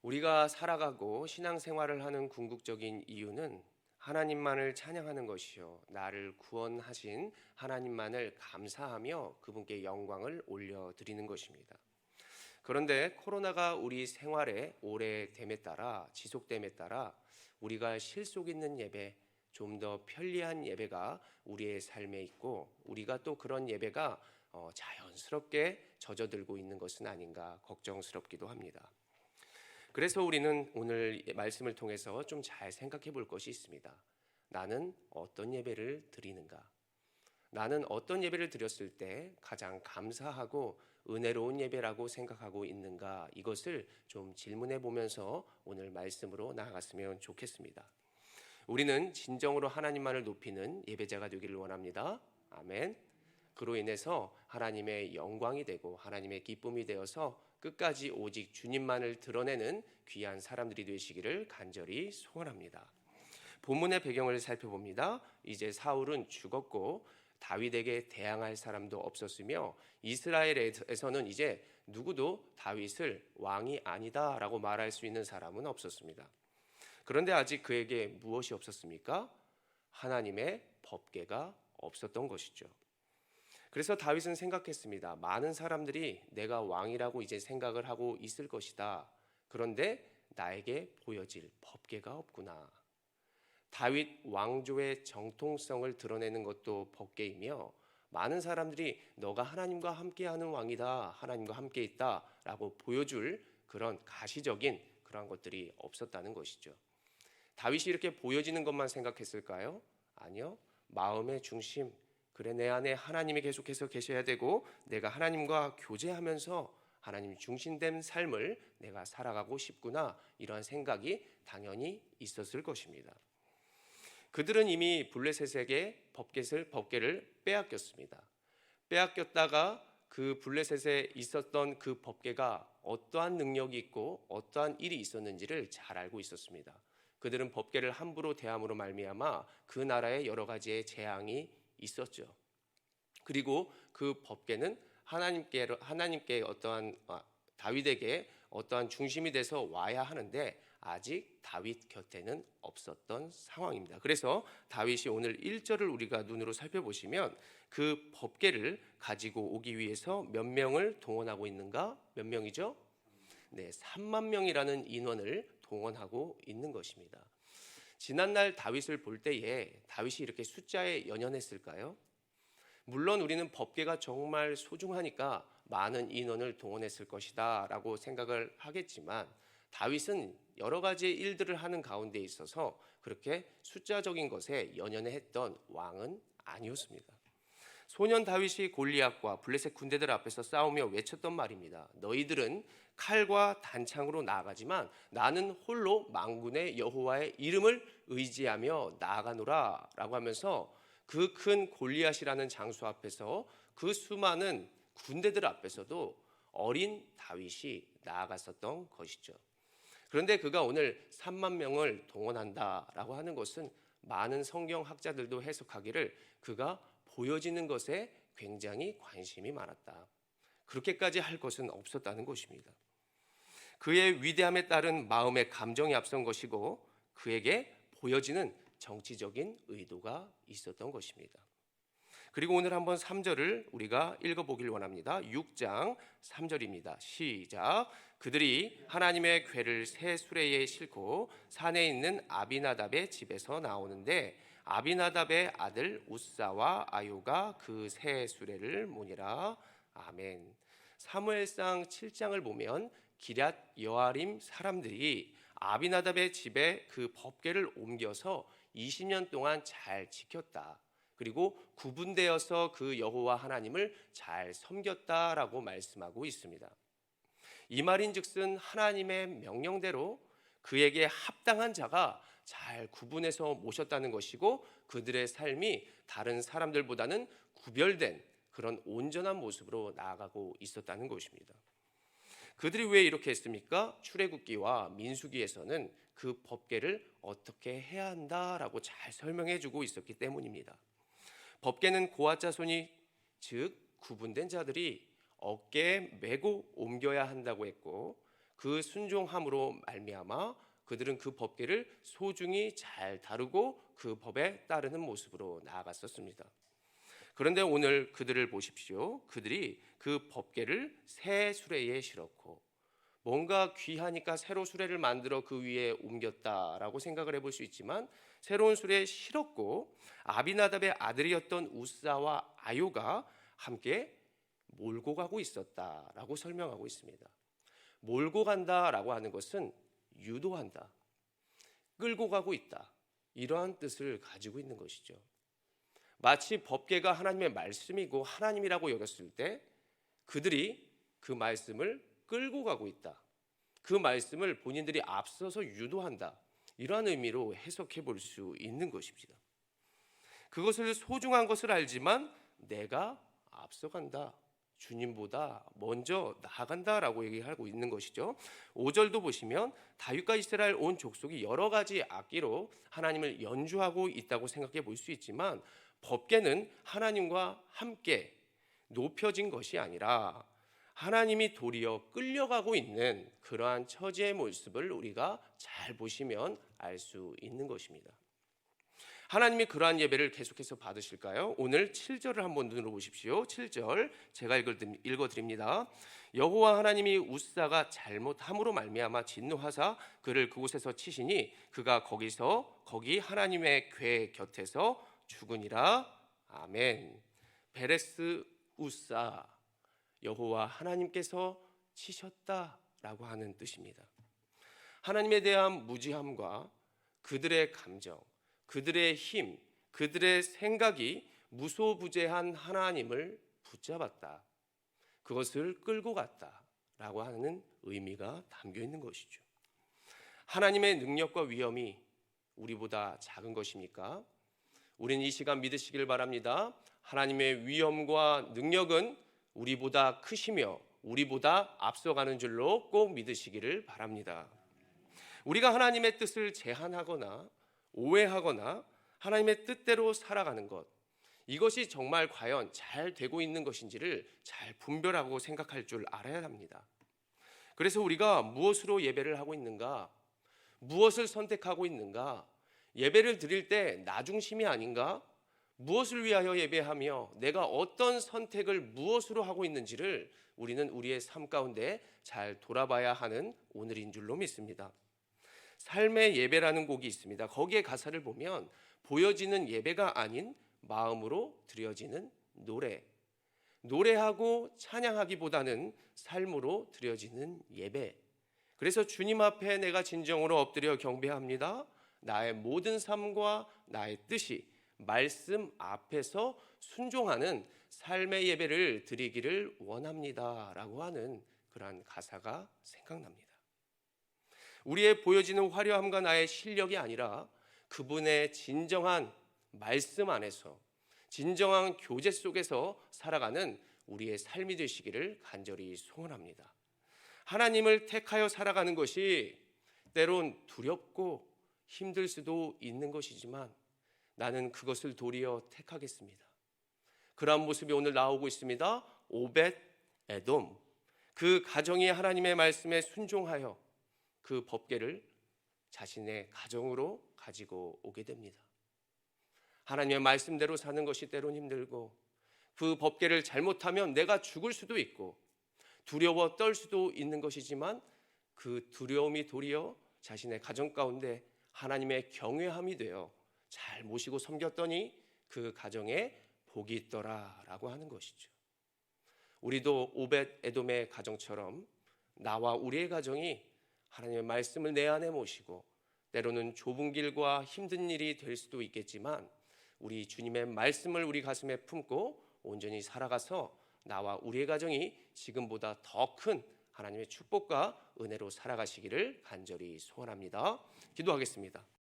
우리가 살아가고 신앙생활을 하는 궁극적인 이유는 하나님만을 찬양하는 것이요, 나를 구원하신 하나님만을 감사하며 그분께 영광을 올려드리는 것입니다. 그런데 코로나가 우리 생활에 오래됨에 따라, 지속됨에 따라 우리가 실속 있는 예배, 좀 더 편리한 예배가 우리의 삶에 있고, 우리가 또 그런 예배가 자연스럽게 젖어들고 있는 것은 아닌가 걱정스럽기도 합니다. 그래서 우리는 오늘 말씀을 통해서 좀 잘 생각해 볼 것이 있습니다. 나는 어떤 예배를 드리는가? 나는 어떤 예배를 드렸을 때 가장 감사하고 은혜로운 예배라고 생각하고 있는가? 이것을 좀 질문해 보면서 오늘 말씀으로 나아갔으면 좋겠습니다. 우리는 진정으로 하나님만을 높이는 예배자가 되기를 원합니다. 아멘. 그로 인해서 하나님의 영광이 되고 하나님의 기쁨이 되어서 끝까지 오직 주님만을 드러내는 귀한 사람들이 되시기를 간절히 소원합니다. 본문의 배경을 살펴봅니다. 이제 사울은 죽었고 다윗에게 대항할 사람도 없었으며 이스라엘에서는 이제 누구도 다윗을 왕이 아니다라고 말할 수 있는 사람은 없었습니다. 그런데 아직 그에게 무엇이 없었습니까? 하나님의 법궤가 없었던 것이죠. 그래서 다윗은 생각했습니다. 많은 사람들이 내가 왕이라고 이제 생각을 하고 있을 것이다. 그런데 나에게 보여질 법궤가 없구나. 다윗 왕조의 정통성을 드러내는 것도 법궤이며, 많은 사람들이 너가 하나님과 함께하는 왕이다, 하나님과 함께 있다라고 보여줄 그런 가시적인 그런 것들이 없었다는 것이죠. 다윗이 이렇게 보여지는 것만 생각했을까요? 아니요. 마음의 중심, 그래 내 안에 하나님이 계속해서 계셔야 되고 내가 하나님과 교제하면서 하나님 중심된 삶을 내가 살아가고 싶구나, 이러한 생각이 당연히 있었을 것입니다. 그들은 이미 블레셋에게 법궤를 빼앗겼습니다. 빼앗겼다가 그 블레셋에 있었던 그 법궤가 어떠한 능력이 있고 어떠한 일이 있었는지를 잘 알고 있었습니다. 그들은 법궤를 함부로 대함으로 말미암아 그 나라에 여러 가지의 재앙이 있었죠. 그리고 그 법궤는 하나님께 어떠한 다윗에게 어떠한 중심이 돼서 와야 하는데 아직 다윗 곁에는 없었던 상황입니다. 그래서 다윗이 오늘 1절을 우리가 눈으로 살펴보시면 그 법궤를 가지고 오기 위해서 몇 명을 동원하고 있는가? 몇 명이죠? 네, 3만 명이라는 인원을 동원하고 있는 것입니다. 지난날 다윗을 볼 때에 다윗이 이렇게 숫자에 연연했을까요? 물론 우리는 법궤가 정말 소중하니까 많은 인원을 동원했을 것이다 라고 생각을 하겠지만, 다윗은 여러 가지 일들을 하는 가운데 있어서 그렇게 숫자적인 것에 연연했던 왕은 아니었습니다. 소년 다윗이 골리앗과 블레셋 군대들 앞에서 싸우며 외쳤던 말입니다. 너희들은 칼과 단창으로 나아가지만 나는 홀로 만군의 여호와의 이름을 의지하며 나아가노라 라고 하면서 그 큰 골리앗이라는 장수 앞에서 그 수많은 군대들 앞에서도 어린 다윗이 나아갔었던 것이죠. 그런데 그가 오늘 3만 명을 동원한다라고 하는 것은 많은 성경학자들도 해석하기를 그가 보여지는 것에 굉장히 관심이 많았다, 그렇게까지 할 것은 없었다는 것입니다. 그의 위대함에 따른 마음의 감정이 앞선 것이고 그에게 보여지는 정치적인 의도가 있었던 것입니다. 그리고 오늘 한번 3절을 우리가 읽어보길 원합니다. 6장 3절입니다. 시작. 그들이 하나님의 궤를 새 수레에 싣고 산에 있는 아비나답의 집에서 나오는데 아비나답의 아들 우사와 아요가 그 새 수레를 모니라. 아멘. 사무엘상 7장을 보면 기럇 여아림 사람들이 아비나답의 집에 그 법궤를 옮겨서 20년 동안 잘 지켰다, 그리고 구분되어서 그 여호와 하나님을 잘 섬겼다라고 말씀하고 있습니다. 이 말인즉슨 하나님의 명령대로 그에게 합당한 자가 잘 구분해서 모셨다는 것이고 그들의 삶이 다른 사람들보다는 구별된 그런 온전한 모습으로 나아가고 있었다는 것입니다. 그들이 왜 이렇게 했습니까? 출애굽기와 민수기에서는 그 법궤를 어떻게 해야 한다라고 잘 설명해 주고 있었기 때문입니다. 법궤는 고앗 자손이, 즉 구분된 자들이 어깨에 메고 옮겨야 한다고 했고, 그 순종함으로 말미암아 그들은 그 법궤를 소중히 잘 다루고 그 법에 따르는 모습으로 나아갔었습니다. 그런데 오늘 그들을 보십시오. 그들이 그 법궤를 새 수레에 실었고 뭔가 귀하니까 새로 수레를 만들어 그 위에 옮겼다라고 생각을 해볼 수 있지만 새로운 수레에 실었고 아비나답의 아들이었던 우사와 아요가 함께 몰고 가고 있었다라고 설명하고 있습니다. 몰고 간다라고 하는 것은 유도한다, 끌고 가고 있다, 이러한 뜻을 가지고 있는 것이죠. 마치 법궤가 하나님의 말씀이고 하나님이라고 여겼을 때 그들이 그 말씀을 끌고 가고 있다, 그 말씀을 본인들이 앞서서 유도한다, 이러한 의미로 해석해 볼 수 있는 것입니다. 그것을 소중한 것을 알지만 내가 앞서간다, 주님보다 먼저 나아간다라고 얘기하고 있는 것이죠. 5절도 보시면 다윗과 이스라엘 온 족속이 여러 가지 악기로 하나님을 연주하고 있다고 생각해 볼 수 있지만 법궤는 하나님과 함께 높여진 것이 아니라 하나님이 도리어 끌려가고 있는 그러한 처지의 모습을 우리가 잘 보시면 알 수 있는 것입니다. 하나님이 그러한 예배를 계속해서 받으실까요? 오늘 7절을 한번 눈으로 보십시오. 7절 제가 읽어드립니다. 여호와 하나님이 우사가 잘못함으로 말미암아 진노하사 그를 그곳에서 치시니 그가 거기 하나님의 궤 곁에서 죽으니라. 아멘. 베레스 우사, 여호와 하나님께서 치셨다라고 하는 뜻입니다. 하나님에 대한 무지함과 그들의 감정, 그들의 힘, 그들의 생각이 무소부재한 하나님을 붙잡았다, 그것을 끌고 갔다라고 하는 의미가 담겨 있는 것이죠. 하나님의 능력과 위엄이 우리보다 작은 것입니까? 우리는 이 시간 믿으시길 바랍니다. 하나님의 위엄과 능력은 우리보다 크시며 우리보다 앞서가는 줄로 꼭 믿으시기를 바랍니다. 우리가 하나님의 뜻을 제한하거나 오해하거나 하나님의 뜻대로 살아가는 것, 이것이 정말 과연 잘 되고 있는 것인지를 잘 분별하고 생각할 줄 알아야 합니다. 그래서 우리가 무엇으로 예배를 하고 있는가, 무엇을 선택하고 있는가, 예배를 드릴 때 나 중심이 아닌가, 무엇을 위하여 예배하며 내가 어떤 선택을 무엇으로 하고 있는지를 우리는 우리의 삶 가운데 잘 돌아봐야 하는 오늘인 줄로 믿습니다. 삶의 예배라는 곡이 있습니다. 거기에 가사를 보면 보여지는 예배가 아닌 마음으로 드려지는 노래하고 찬양하기보다는 삶으로 드려지는 예배. 그래서 주님 앞에 내가 진정으로 엎드려 경배합니다. 나의 모든 삶과 나의 뜻이 말씀 앞에서 순종하는 삶의 예배를 드리기를 원합니다 라고 하는 그러한 가사가 생각납니다. 우리의 보여지는 화려함과 나의 실력이 아니라 그분의 진정한 말씀 안에서, 진정한 교제 속에서 살아가는 우리의 삶이 되시기를 간절히 소원합니다. 하나님을 택하여 살아가는 것이 때론 두렵고 힘들 수도 있는 것이지만 나는 그것을 도리어 택하겠습니다. 그러한 모습이 오늘 나오고 있습니다. 오벳 에돔, 그 가정이 하나님의 말씀에 순종하여 그 법궤를 자신의 가정으로 가지고 오게 됩니다. 하나님의 말씀대로 사는 것이 때론 힘들고 그 법궤를 잘못하면 내가 죽을 수도 있고 두려워 떨 수도 있는 것이지만 그 두려움이 도리어 자신의 가정 가운데 하나님의 경외함이 되어 잘 모시고 섬겼더니 그 가정에 복이 있더라라고 하는 것이죠. 우리도 오벳 에돔의 가정처럼 나와 우리의 가정이 하나님의 말씀을 내 안에 모시고 때로는 좁은 길과 힘든 일이 될 수도 있겠지만 우리 주님의 말씀을 우리 가슴에 품고 온전히 살아가서 나와 우리의 가정이 지금보다 더 큰 하나님의 축복과 은혜로 살아가시기를 간절히 소원합니다. 기도하겠습니다.